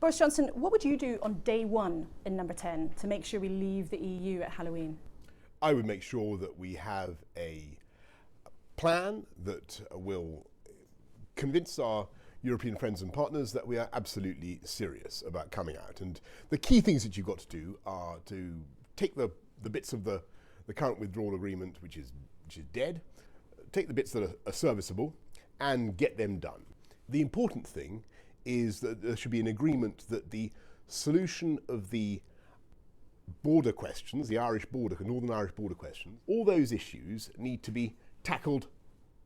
Boris Johnson, what would you do on day one in number 10 to make sure we leave the EU at Halloween? I would make sure that we have a plan that will convince our European friends and partners that we are absolutely serious about coming out. And the key things that you've got to do are to take the bits of the current withdrawal agreement, which is dead, take the bits that are serviceable and get them done. The important thing is that there should be an agreement that the solution of the border questions, the Irish border, Northern Irish border questions, all those issues need to be tackled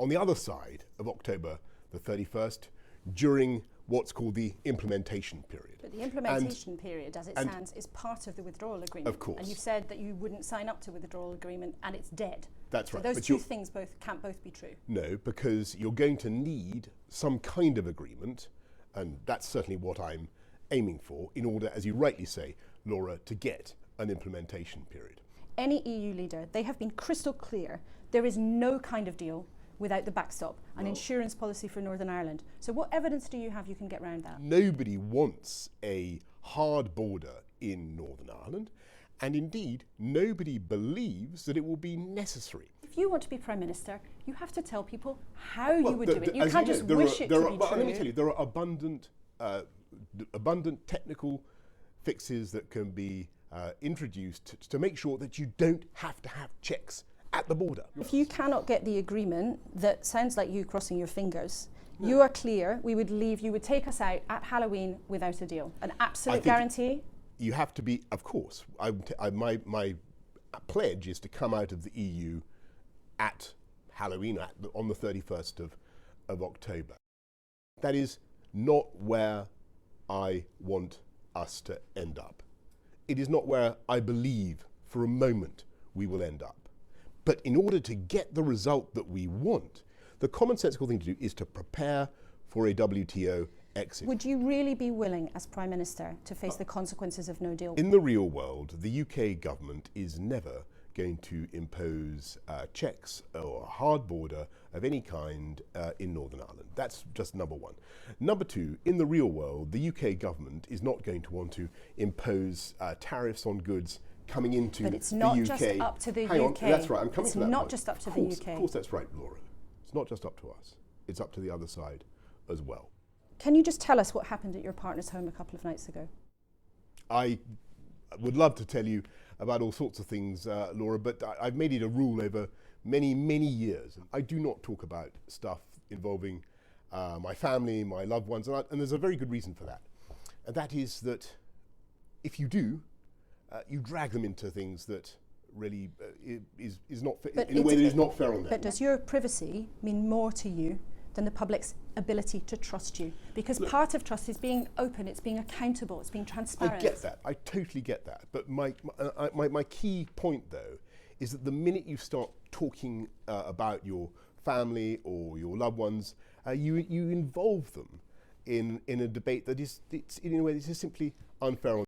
on the other side of October the 31st during what's called the implementation period. But the implementation period, as it stands, is part of the withdrawal agreement. Of course. And you've said that you wouldn't sign up to the withdrawal agreement and it's dead. That's so right. Those two things can't both be true. No, because you're going to need some kind of agreement, and that's certainly what I'm aiming for, in order, as you rightly say, Laura, to get an implementation period. Any EU leader, they have been crystal clear, there is no kind of deal without the backstop, an insurance policy for Northern Ireland. So what evidence do you have you can get around that? Nobody wants a hard border in Northern Ireland, and indeed nobody believes that it will be necessary. If you want to be Prime Minister, you have to tell people how you would do it. You can't just wish it to be true. Let me tell you, there are abundant technical fixes that can be introduced to make sure that you don't have to have checks at the border. If you cannot get the agreement that sounds like you crossing your fingers, you are clear, we would leave, you would take us out at Halloween without a deal. An absolute guarantee? You have to be, of course, my pledge is to come out of the EU at Halloween, on the 31st of October. That is not where I want us to end up. It is not where I believe for a moment we will end up. But in order to get the result that we want, the commonsensical thing to do is to prepare for a WTO exit. Would you really be willing, as Prime Minister, to face the consequences of no deal? In the real world, the UK government is never going to impose checks or a hard border of any kind in Northern Ireland. That's just number one. Number two, in the real world, the UK government is not going to want to impose tariffs on goods coming into the UK. But it's not just up to the UK. Hang on, that's right, I'm coming to that point. It's not just up to the UK. Of course, that's right, Laura. It's not just up to us. It's up to the other side as well. Can you just tell us what happened at your partner's home a couple of nights ago? I would love to tell you about all sorts of things, Laura, but I've made it a rule over many, many years. I do not talk about stuff involving my family, my loved ones, and there's a very good reason for that. And that is that if you do, you drag them into things that really is not in a way that is not fair on them. But does your privacy mean more to you than the public's ability to trust you? Because part of trust is being open, it's being accountable, it's being transparent. I get that, I totally get that. But my key point, though, is that the minute you start talking about your family or your loved ones, you involve them in a debate that is, in a way, that is simply unfair on